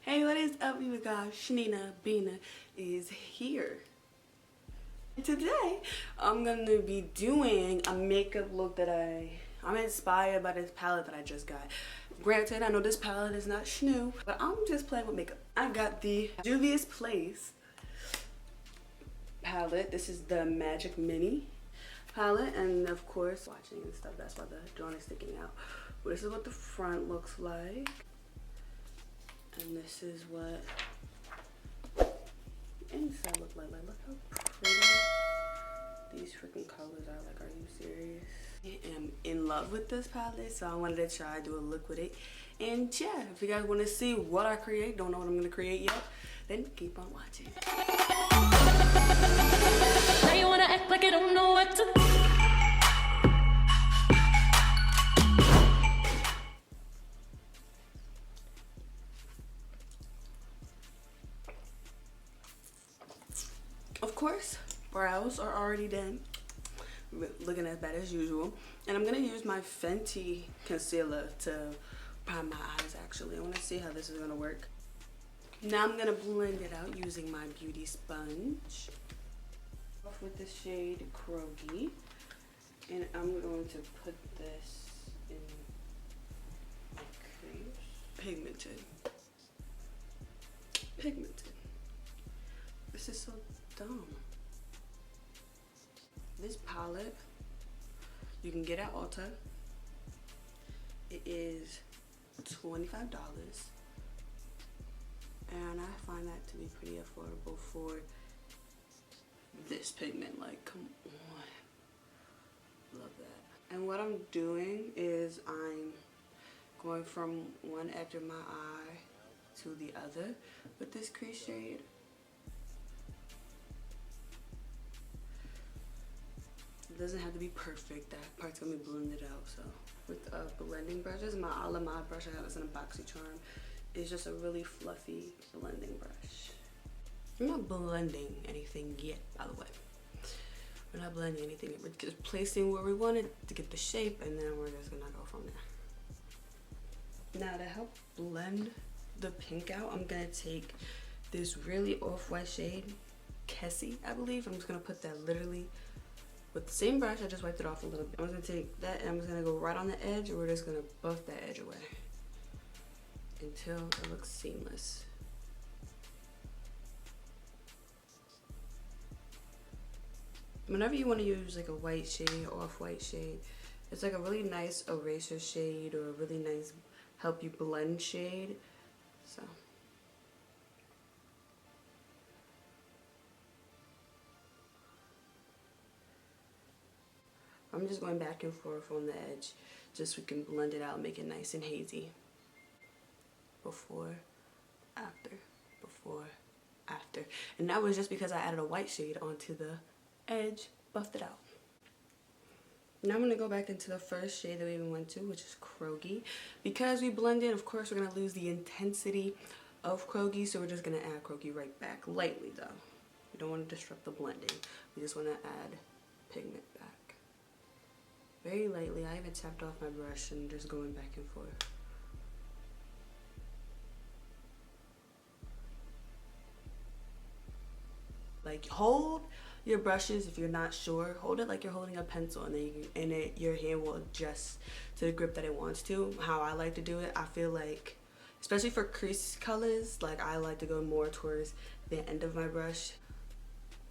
Hey, what is up, you guys? Shanina Bina is here. Today, I'm gonna be doing a makeup look that I'm inspired by this palette that I just got. Granted, I know this palette is not new, but I'm just playing with makeup. I got the Juvias Place palette. This is the Magic Mini palette, and of course, watching and stuff. That's why the drawing is sticking out. But this is what the front looks like. And this is what inside look like. Look how pretty these freaking colors are. Like, are you serious? I am in love with this palette, so I wanted to try do a look with it. And yeah, if you guys want to see what I create, don't know what I'm gonna create yet, then keep on watching. Now you wanna act like I don't know what to do. Of course, brows are already done, looking as bad as usual, and I'm gonna use my Fenty concealer to prime my eyes. Actually, I want to see how this is gonna work. Now I'm gonna blend it out using my beauty sponge. Off with the shade Croaky, and I'm going to put this in my crease. Pigmented. This is so dumb. This palette you can get at Ulta. It is $25, and I find that to be pretty affordable for this pigment. Like, come on, love that. And what I'm doing is I'm going from one edge of my eye to the other with this crease shade. It doesn't have to be perfect. That part's gonna be blended out. So with blending brushes, my a la mode brush, I got this in a BoxyCharm. It's just a really fluffy blending brush. I'm not blending anything yet, by the way. We're not blending anything. We're just placing where we want it to get the shape, and then we're just gonna go from there. Now to help blend the pink out, I'm gonna take this really off-white shade, Kessie, I believe. I'm just gonna put that literally with the same brush. I just wiped it off a little bit. I'm gonna take that and I'm just gonna go right on the edge, and we're just gonna buff that edge away until it looks seamless. Whenever you want to use like a white shade or off-white shade, it's like a really nice eraser shade or a really nice help you blend shade. So I'm just going back and forth on the edge just so we can blend it out, make it nice and hazy. Before, after, before, after. And that was just because I added a white shade onto the edge, buffed it out. Now I'm going to go back into the first shade that we even went to, which is Croaky. Because we blended, of course, we're going to lose the intensity of Croaky, so we're just going to add Croaky right back, lightly though. We don't want to disrupt the blending. We just want to add pigment back. Very lightly. I even tapped off my brush and just going back and forth. Like, hold your brushes if you're not sure. Hold it like you're holding a pencil, and then your hand will adjust to the grip that it wants to. How I like to do it, I feel like, especially for crease colors, like I like to go more towards the end of my brush.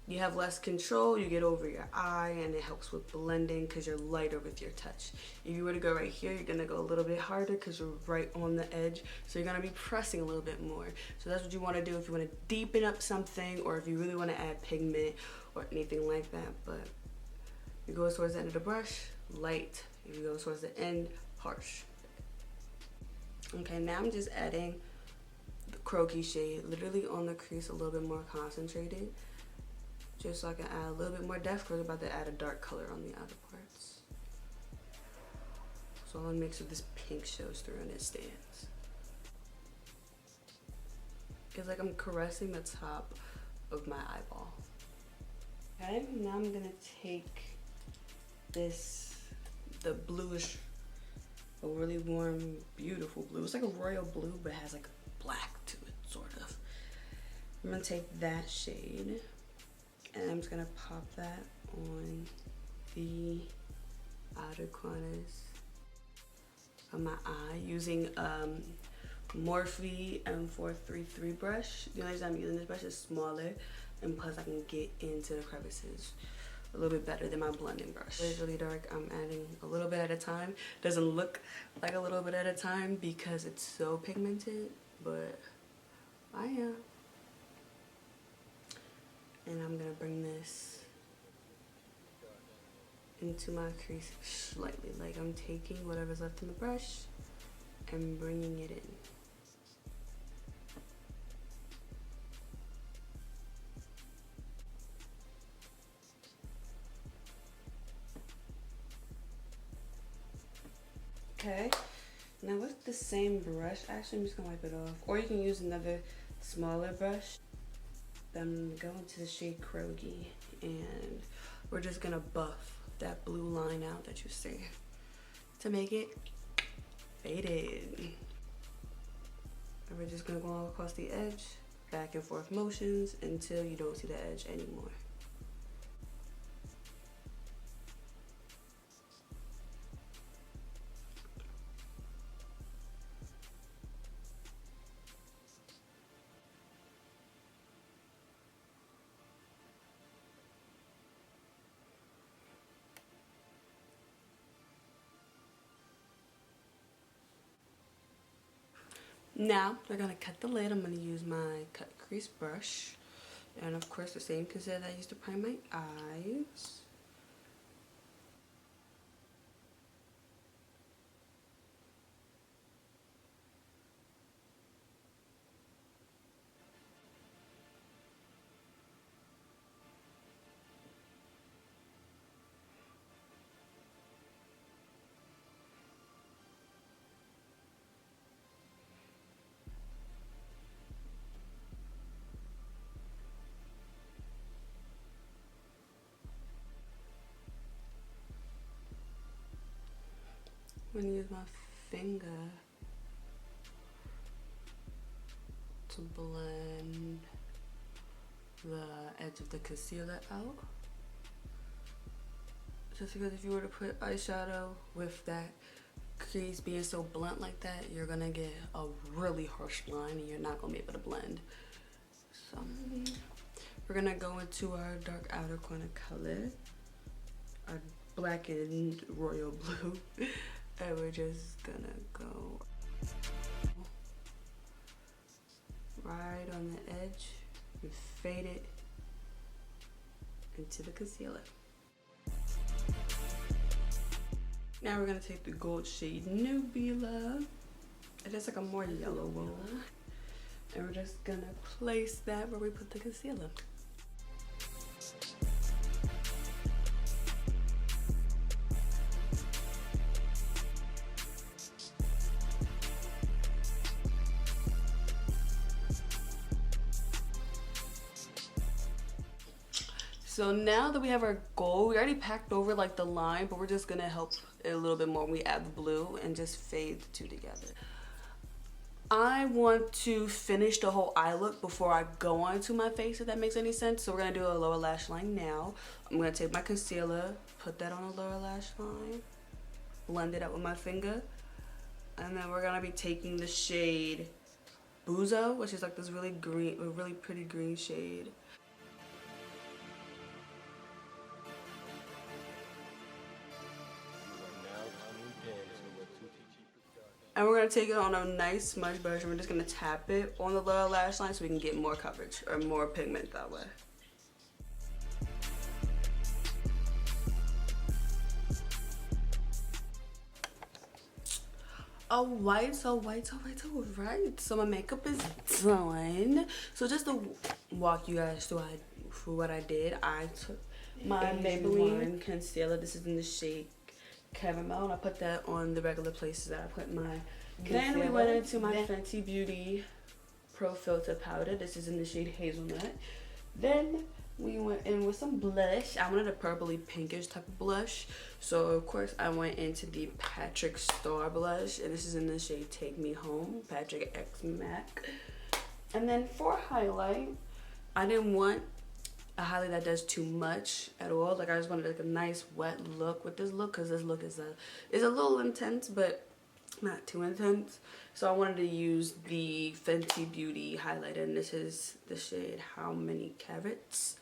You have less control, you get over your eye, and it helps with blending because you're lighter with your touch. If you were to go right here, you're gonna go a little bit harder because you're right on the edge, so you're gonna be pressing a little bit more. So that's what you want to do if you want to deepen up something, or if you really want to add pigment or anything like that. But if you go towards the end of the brush, light. If you go towards the end, harsh. Okay, now I'm just adding the Croaky shade literally on the crease, a little bit more concentrated, just so I can add a little bit more depth, because I'm about to add a dark color on the outer parts. So I want to make sure this pink shows through and it stands. It's like I'm caressing the top of my eyeball. Okay, now I'm going to take the bluish, a really warm, beautiful blue. It's like a royal blue, but it has like black to it. I'm gonna take that shade and I'm just gonna pop that on the outer corners of my eye using Morphe M433 brush. The only reason I'm using this brush is smaller, and plus I can get into the crevices a little bit better than my blending brush. It's really dark. I'm adding a little bit at a time. Doesn't look like a little bit at a time because it's so pigmented, but I am. And I'm gonna bring this into my crease slightly. Like I'm taking whatever's left in the brush and bringing it in. Okay, now with the same brush, actually I'm just gonna wipe it off. Or you can use another smaller brush. Then I'm gonna go into the shade Krogi and we're just gonna buff that blue line out that you see to make it faded. And we're just gonna go all across the edge, back and forth motions until you don't see the edge anymore. Now we're gonna cut the lid. I'm gonna use my cut crease brush, and of course the same concealer that I used to prime my eyes. I'm gonna use my finger to blend the edge of the concealer out. Just because if you were to put eyeshadow with that crease being so blunt like that, you're gonna get a really harsh line and you're not gonna be able to blend. So we're gonna go into our dark outer corner color, our blackened royal blue. And we're just gonna go right on the edge and fade it into the concealer. Now we're gonna take the gold shade Nebula. It is like a more yellow one. And we're just gonna place that where we put the concealer. So now that we have our gold, we already packed over like the line, but we're just gonna help it a little bit more when we add the blue and just fade the two together. I want to finish the whole eye look before I go onto my face, if that makes any sense. So we're gonna do a lower lash line now. I'm gonna take my concealer, put that on the lower lash line, blend it out with my finger, and then we're gonna be taking the shade Buzo, which is like this really green, a really pretty green shade. And we're going to take it on a nice smudge brush and we're just going to tap it on the lower lash line so we can get more coverage or more pigment that way. Alright, so my makeup is done. So just to walk you guys through what I did, I took my Maybelline concealer. This is in the shade Carmel, and I put that on the regular places that I put my concealer. Then we went into my Fenty Beauty Pro Filter powder. This is in the shade Hazelnut. Then we went in with some blush. I wanted a purpley pinkish type of blush, so of course I went into the Patrick Star blush, and this is in the shade Take Me Home, Patrick X Mac. And then for highlight, I didn't want a highlight that does too much at all. Like I just wanted like a nice wet look with this look, because this look is a little intense, but not too intense. So I wanted to use the Fenty Beauty highlighter, and this is the shade How Many Carats.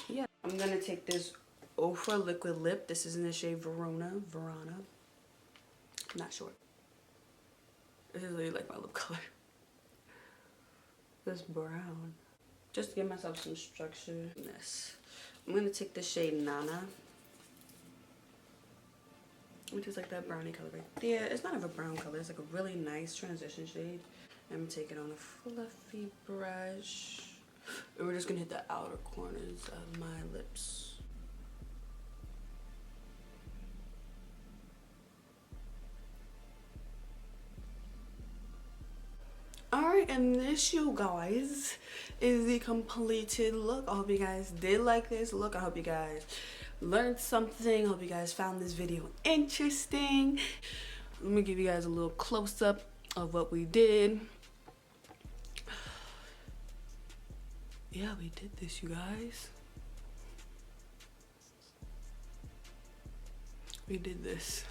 Yeah, I'm gonna take this Ofra liquid lip. This is in the shade Verona. I'm not sure. This is really like my lip color. This brown. Just to give myself some structure in this. I'm gonna take the shade Nana, which is like that brownie color right there. It's not of a brown color, it's like a really nice transition shade. I'm gonna take it on a fluffy brush. And we're just gonna hit the outer corners of my lips. Alright, and this, you guys, is the completed look. I hope you guys did like this look. I hope you guys learned something. I hope you guys found this video interesting. Let me give you guys a little close-up of what we did. Yeah, we did this, you guys. We did this.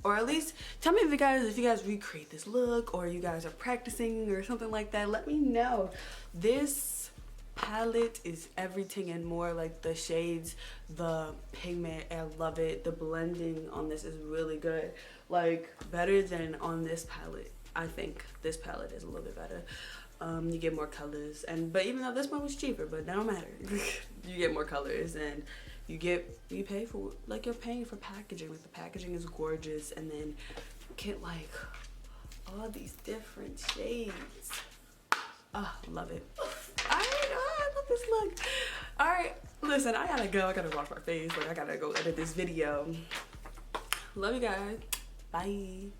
Or at least tell me if you guys recreate this look, or you guys are practicing or something like that. Let me know. This palette is everything and more. Like the shades, the pigment, I love it. The blending on this is really good. Like better than on this palette. I think this palette is a little bit better. You get more colors, but even though this one was cheaper, but that don't matter. You get more colors, and you pay for, like, you're paying for packaging. Like the packaging is gorgeous, and then get like all these different shades. Oh, love it. I love this look. All right, listen, I gotta go. I gotta wash my face. Like I gotta go edit this video. Love you guys. Bye.